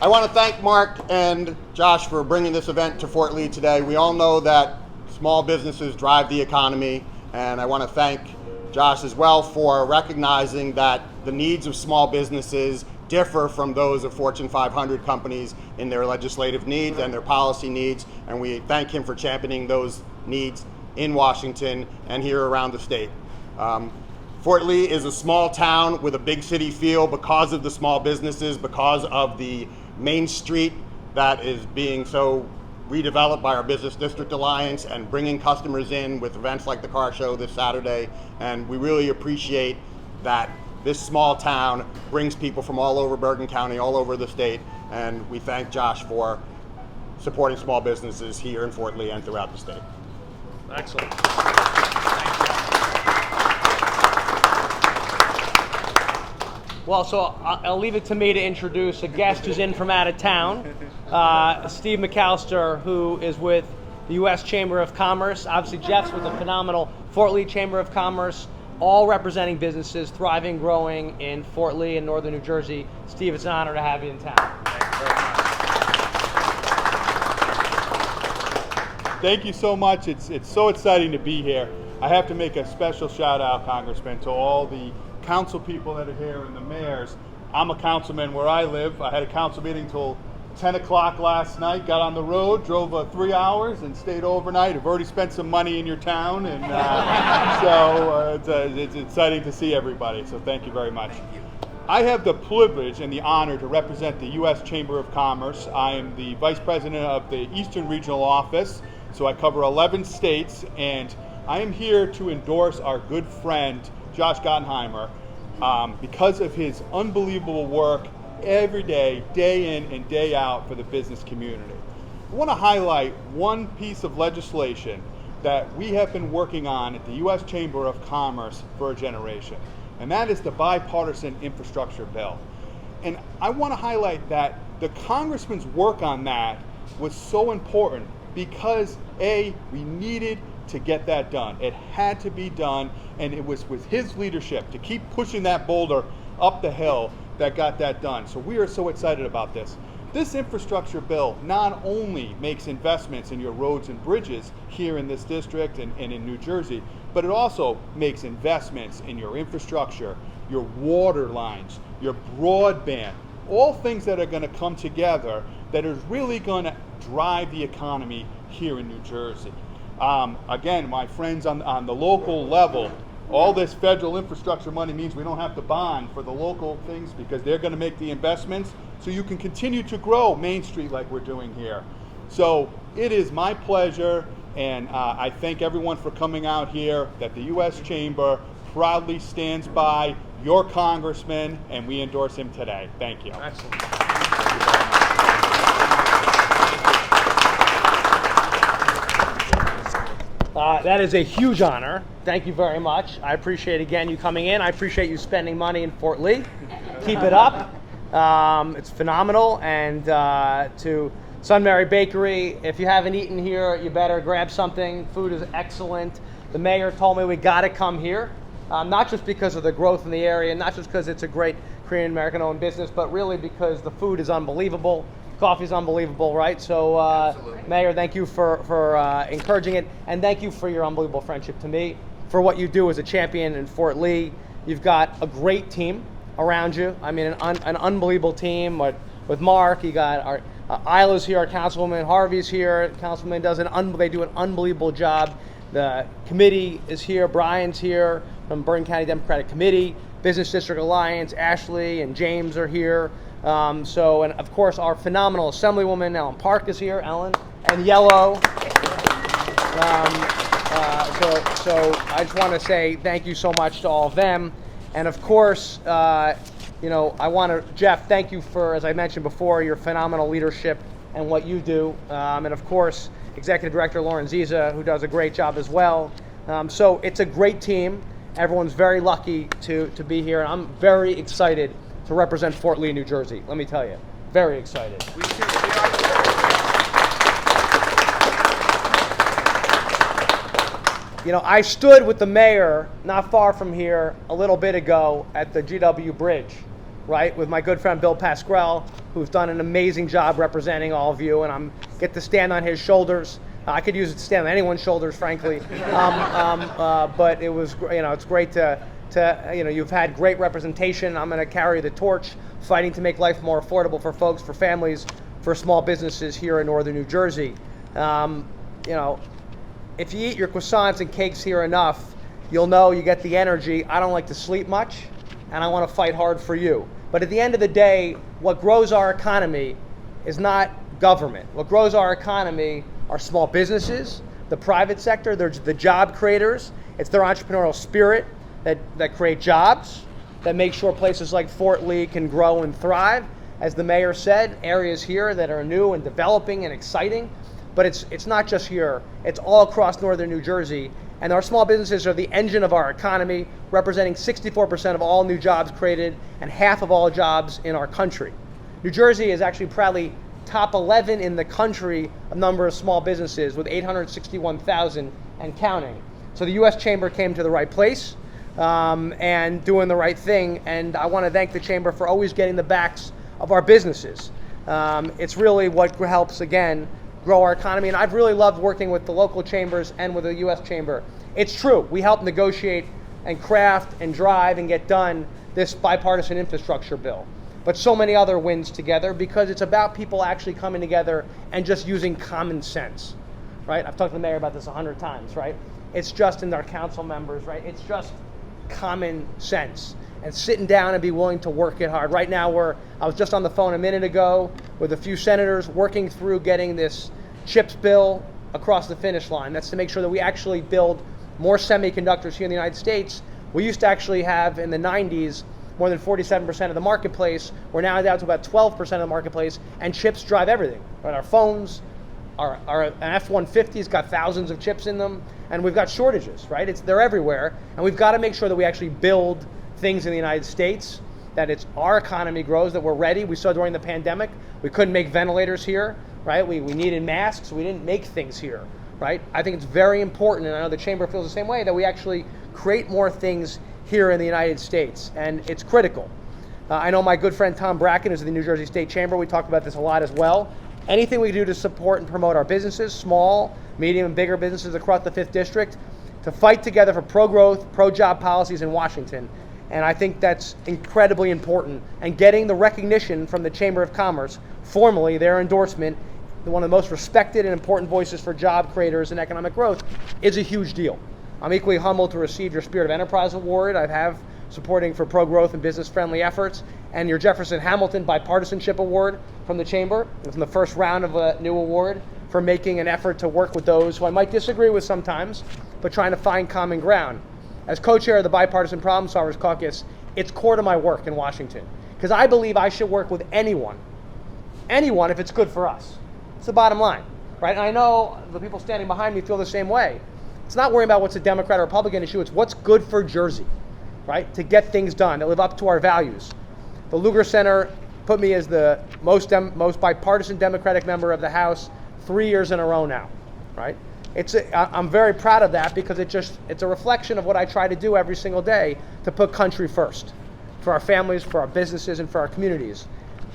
I want to thank Mark and Josh for bringing this event to Fort Lee today. We all know that small businesses drive the economy, and I want to thank Josh as well for recognizing that the needs of small businesses differ from those of Fortune 500 companies in their legislative needs and their policy needs, and we thank him for championing those needs in Washington and here around the state. Fort Lee is a small town with a big city feel because of the small businesses, because of the Main Street that is being so redeveloped by our Business District Alliance and bringing customers in with events like the car show this Saturday. And we really appreciate that this small town brings people from all over Bergen County, all over the state. And we thank Josh for supporting small businesses here in Fort Lee and throughout the state. Excellent. Well, so I'll leave it to me to introduce a guest who's in from out of town, Steve McAllister, who is with the U.S. Chamber of Commerce. Obviously, Jeff's with the phenomenal Fort Lee Chamber of Commerce, all representing businesses thriving, growing in Fort Lee and northern New Jersey. Steve, it's an honor to have you in town. Thank you very much. Thank you so much. It's so exciting to be here. I have to make a special shout out, Congressman, to all the council people that are here and the mayors. I'm a councilman where I live. I had a council meeting till 10 o'clock last night, got on the road, drove 3 hours and stayed overnight. I've already spent some money in your town, and it's exciting to see everybody, so thank you very much. Thank you. I have the privilege and the honor to represent the U.S. Chamber of Commerce. I am the Vice President of the Eastern Regional Office, so I cover 11 states, and I am here to endorse our good friend, Josh Gottheimer, because of his unbelievable work every day, day in and day out for the business community. I want to highlight one piece of legislation that we have been working on at the U.S. Chamber of Commerce for a generation, and that is the Bipartisan Infrastructure Bill. And I want to highlight that the congressman's work on that was so important because, A, we needed to get that done. It had to be done, and it was with his leadership to keep pushing that boulder up the hill that got that done. So we are so excited about this. This infrastructure bill not only makes investments in your roads and bridges here in this district and in New Jersey, but it also makes investments in your infrastructure, your water lines, your broadband, all things that are going to come together that is really going to drive the economy here in New Jersey. Again, my friends on the local level, all this federal infrastructure money means we don't have to bond for the local things because they're going to make the investments so you can continue to grow Main Street like we're doing here. So it is my pleasure, and I thank everyone for coming out here, that the U.S. Chamber proudly stands by your congressman, and we endorse him today. Thank you. Excellent. That is a huge honor. Thank you very much. I appreciate, again, you coming in. I appreciate you spending money in Fort Lee. Keep it up. It's phenomenal. And to Sunbury Bakery, if you haven't eaten here, you better grab something. Food is excellent. The mayor told me we got to come here, not just because of the growth in the area, not just because it's a great Korean American-owned business, but really because the food is unbelievable. Coffee is unbelievable, right? So, Mayor, thank you for encouraging it, and thank you for your unbelievable friendship to me, for what you do as a champion in Fort Lee. You've got a great team around you. I mean, an unbelievable team with Mark. You got our Isla's here, our councilwoman. Harvey's here. Councilwoman they do an unbelievable job. The committee is here. Brian's here from Bergen County Democratic Committee. Business District Alliance. Ashley and James are here. And of course our phenomenal Assemblywoman Ellen Park is here, Ellen, and Yellow. So I just want to say thank you so much to all of them. And of course, Jeff, thank you for, as I mentioned before, your phenomenal leadership and what you do. And of course, Executive Director Lauren Ziza, who does a great job as well. So it's a great team. Everyone's very lucky to be here, and I'm very excited to represent Fort Lee, New Jersey. Let me tell you, very excited. We too. I stood with the mayor not far from here a little bit ago at the GW Bridge, right, with my good friend Bill Pasquale, who's done an amazing job representing all of you, and I get to stand on his shoulders. I could use it to stand on anyone's shoulders, frankly. But it was, it's great to you've had great representation. I'm going to carry the torch, fighting to make life more affordable for folks, for families, for small businesses here in northern New Jersey. If you eat your croissants and cakes here enough, you'll know you get the energy. I don't like to sleep much, and I want to fight hard for you. But at the end of the day, what grows our economy is not government. What grows our economy are small businesses, the private sector, they're the job creators. It's their entrepreneurial spirit that create jobs, that make sure places like Fort Lee can grow and thrive. As the mayor said, areas here that are new and developing and exciting. But it's not just here, it's all across northern New Jersey. And our small businesses are the engine of our economy, representing 64% of all new jobs created and half of all jobs in our country. New Jersey is actually proudly top 11 in the country of number of small businesses, with 861,000 and counting. So the U.S. Chamber came to the right place and doing the right thing. And I want to thank the Chamber for always getting the backs of our businesses. It's really what helps, again, grow our economy. And I've really loved working with the local chambers and with the U.S. Chamber. It's true, we help negotiate and craft and drive and get done this bipartisan infrastructure bill. But so many other wins together, because it's about people actually coming together and just using common sense, right? I've talked to the mayor about this 100 times, right? It's just in our council members, right? It's just common sense and sitting down and be willing to work it hard. Right now, I was just on the phone a minute ago with a few senators working through getting this CHIPS bill across the finish line. That's to make sure that we actually build more semiconductors here in the United States. We used to actually have, in the 90s, more than 47% of the marketplace. We're now down to about 12% of the marketplace, and chips drive everything. Right? Our phones, our F-150's got thousands of chips in them, and we've got shortages, right? They're everywhere, and we've got to make sure that we actually build things in the United States, that our economy grows, that we're ready. We saw during the pandemic, we couldn't make ventilators here, right? We needed masks, we didn't make things here, right? I think it's very important, and I know the Chamber feels the same way, that we actually create more things here in the United States, and it's critical. I know my good friend Tom Bracken is in the New Jersey State Chamber. We talk about this a lot as well. Anything we do to support and promote our businesses, small, medium, and bigger businesses across the 5th District, to fight together for pro-growth, pro-job policies in Washington. And I think that's incredibly important. And getting the recognition from the Chamber of Commerce, formally their endorsement, one of the most respected and important voices for job creators and economic growth, is a huge deal. I'm equally humbled to receive your Spirit of Enterprise Award. I have supporting for pro-growth and business-friendly efforts, and your Jefferson Hamilton Bipartisanship Award from the Chamber. It was in the first round of a new award for making an effort to work with those who I might disagree with sometimes, but trying to find common ground. As co-chair of the Bipartisan Problem Solvers Caucus, it's core to my work in Washington, because I believe I should work with anyone if it's good for us. It's the bottom line, right? And I know the people standing behind me feel the same way. It's not worrying about what's a Democrat or Republican issue, it's what's good for Jersey, right? To get things done, that live up to our values. The Lugar Center put me as the most bipartisan Democratic member of the House 3 years in a row now, right? I'm very proud of that, because it's a reflection of what I try to do every single day, to put country first, for our families, for our businesses, and for our communities.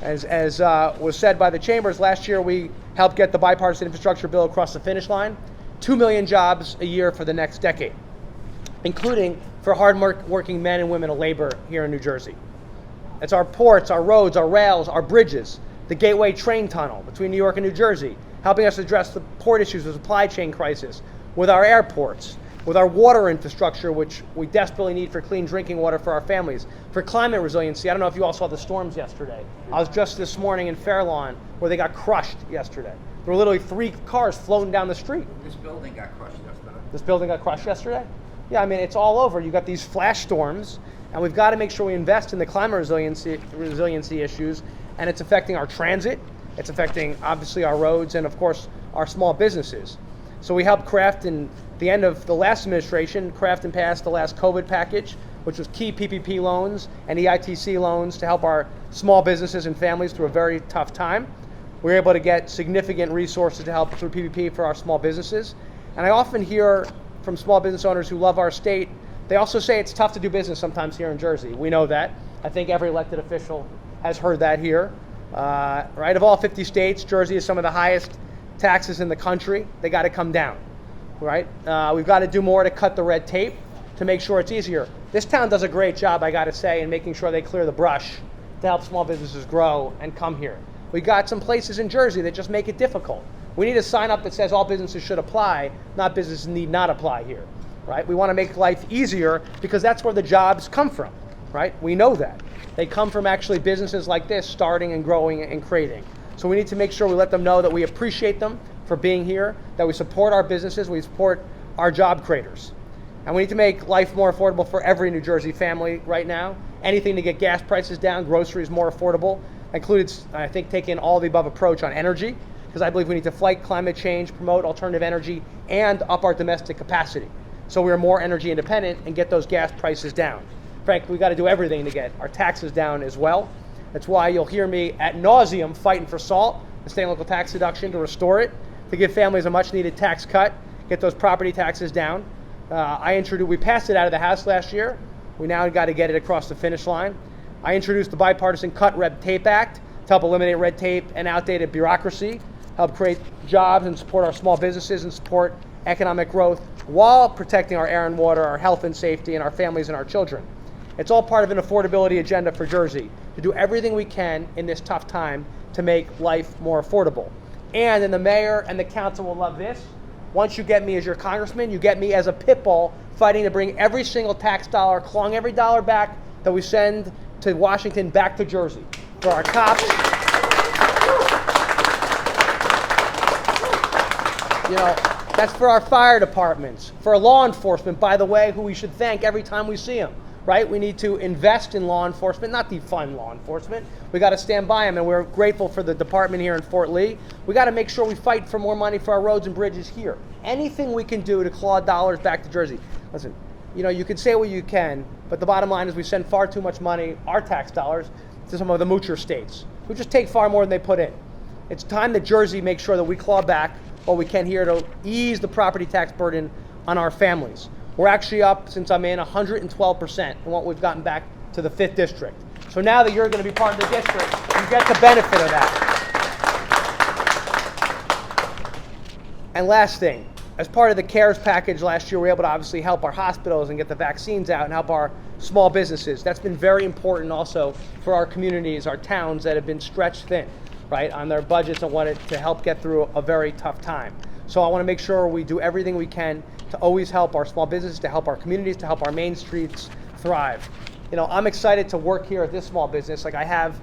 As was said by the Chambers, last year we helped get the Bipartisan Infrastructure Bill across the finish line. 2 million jobs a year for the next decade, including for hard-working men and women of labor here in New Jersey. It's our ports, our roads, our rails, our bridges, the Gateway train tunnel between New York and New Jersey, helping us address the port issues of supply chain crisis, with our airports, with our water infrastructure, which we desperately need for clean drinking water for our families, for climate resiliency. I don't know if you all saw the storms yesterday. I was just this morning in Fairlawn, where they got crushed yesterday. There were literally 3 cars floating down the street. This building got crushed yesterday. This building got crushed yesterday? Yeah, I mean, it's all over. You've got these flash storms, and we've got to make sure we invest in the climate resiliency issues, and it's affecting our transit, it's affecting, obviously, our roads, and, of course, our small businesses. So we helped craft, in the end of the last administration, craft and pass the last COVID package, which was key PPP loans and EITC loans to help our small businesses and families through a very tough time. We were able to get significant resources to help through PPP for our small businesses. And I often hear from small business owners who love our state, they also say it's tough to do business sometimes here in Jersey. We know that. I think every elected official has heard that here. Right, of all 50 states, Jersey has some of the highest taxes in the country. They got to come down, right? We've got to do more to cut the red tape to make sure it's easier. This town does a great job, I got to say, in making sure they clear the brush to help small businesses grow and come here. We got some places in Jersey that just make it difficult. We need a sign up that says all businesses should apply, not businesses need not apply here, right? We want to make life easier because that's where the jobs come from, right? We know that. They come from actually businesses like this starting and growing and creating. So we need to make sure we let them know that we appreciate them for being here, that we support our businesses, we support our job creators. And we need to make life more affordable for every New Jersey family right now. Anything to get gas prices down, groceries more affordable. Included, I think, taking all the above approach on energy, because I believe we need to fight climate change, promote alternative energy, and up our domestic capacity. So we are more energy independent and get those gas prices down. Frankly, we've got to do everything to get our taxes down as well. That's why you'll hear me ad nauseum fighting for SALT, the state and local tax deduction, to restore it, to give families a much needed tax cut, get those property taxes down. We passed it out of the House last year. We now got to get it across the finish line. I introduced the Bipartisan Cut Red Tape Act to help eliminate red tape and outdated bureaucracy, help create jobs and support our small businesses and support economic growth while protecting our air and water, our health and safety, and our families and our children. It's all part of an affordability agenda for Jersey to do everything we can in this tough time to make life more affordable. And the mayor and the council will love this. Once you get me as your congressman, you get me as a pit bull fighting to bring every single tax dollar, clawing every dollar back that we send to Washington back to Jersey for our cops. You know, that's for our fire departments, for law enforcement, by the way, who we should thank every time we see them, right? We need to invest in law enforcement, not defund law enforcement. We got to stand by them, and we're grateful for the department here in Fort Lee. We got to make sure we fight for more money for our roads and bridges here. Anything we can do to claw dollars back to Jersey. Listen, you know, you can say what you can, but the bottom line is we send far too much money, our tax dollars, to some of the moocher states who just take far more than they put in. It's time that Jersey makes sure that we claw back what we can here to ease the property tax burden on our families. We're actually up, since I'm in, 112% in what we've gotten back to the 5th district. So now that you're going to be part of the district, you get the benefit of that. And last thing, as part of the CARES package last year, we were able to obviously help our hospitals and get the vaccines out and help our small businesses. That's been very important also for our communities, our towns that have been stretched thin, right, on their budgets and wanted to help get through a very tough time. So I want to make sure we do everything we can to always help our small businesses, to help our communities, to help our main streets thrive. You know, I'm excited to work here at this small business like I have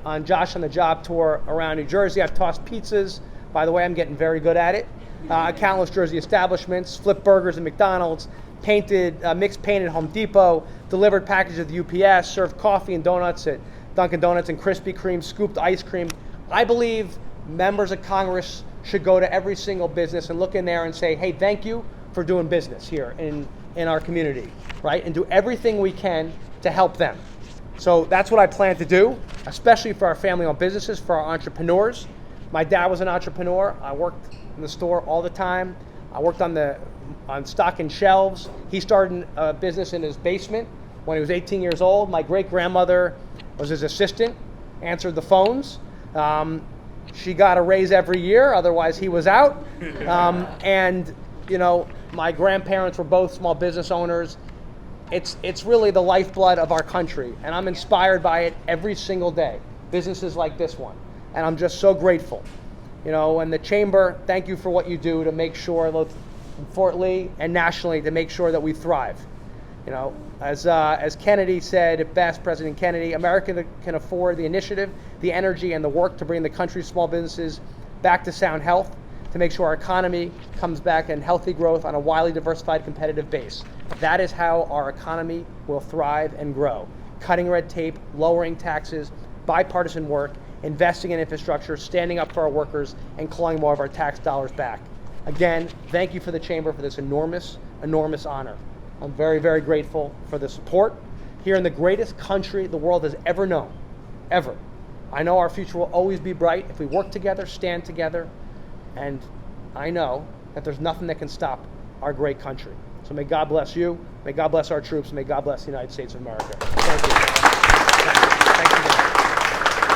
on Josh on the Job tour around New Jersey. I've tossed pizzas. By the way, I'm getting very good at it. Countless Jersey establishments, flipped burgers at McDonald's, mixed paint at Home Depot, delivered packages at the UPS, served coffee and donuts at Dunkin' Donuts and Krispy Kreme, scooped ice cream. I believe members of Congress should go to every single business and look in there and say, hey, thank you for doing business here in our community, right? And do everything we can to help them. So that's what I plan to do, especially for our family-owned businesses, for our entrepreneurs. My dad was an entrepreneur. I worked in the store all the time. I worked on stocking shelves. He started a business in his basement when he was 18 years old. My great-grandmother was his assistant, answered the phones. She got a raise every year, otherwise he was out. And you know, my grandparents were both small business owners. It's really the lifeblood of our country, and I'm inspired by it every single day. Businesses like this one, and I'm just so grateful. You know, and the Chamber, thank you for what you do to make sure, in Fort Lee and nationally, to make sure that we thrive. You know, as Kennedy said it best, President Kennedy, America can afford the initiative, the energy, and the work to bring the country's small businesses back to sound health, to make sure our economy comes back in healthy growth on a widely diversified competitive base. That is how our economy will thrive and grow. Cutting red tape, lowering taxes, bipartisan work, investing in infrastructure, standing up for our workers, and clawing more of our tax dollars back. Again, thank you for the Chamber for this enormous, enormous honor. I'm very, very grateful for the support here in the greatest country the world has ever known, ever. I know our future will always be bright if we work together, stand together, and I know that there's nothing that can stop our great country. So may God bless you, may God bless our troops, may God bless the United States of America. Thank you.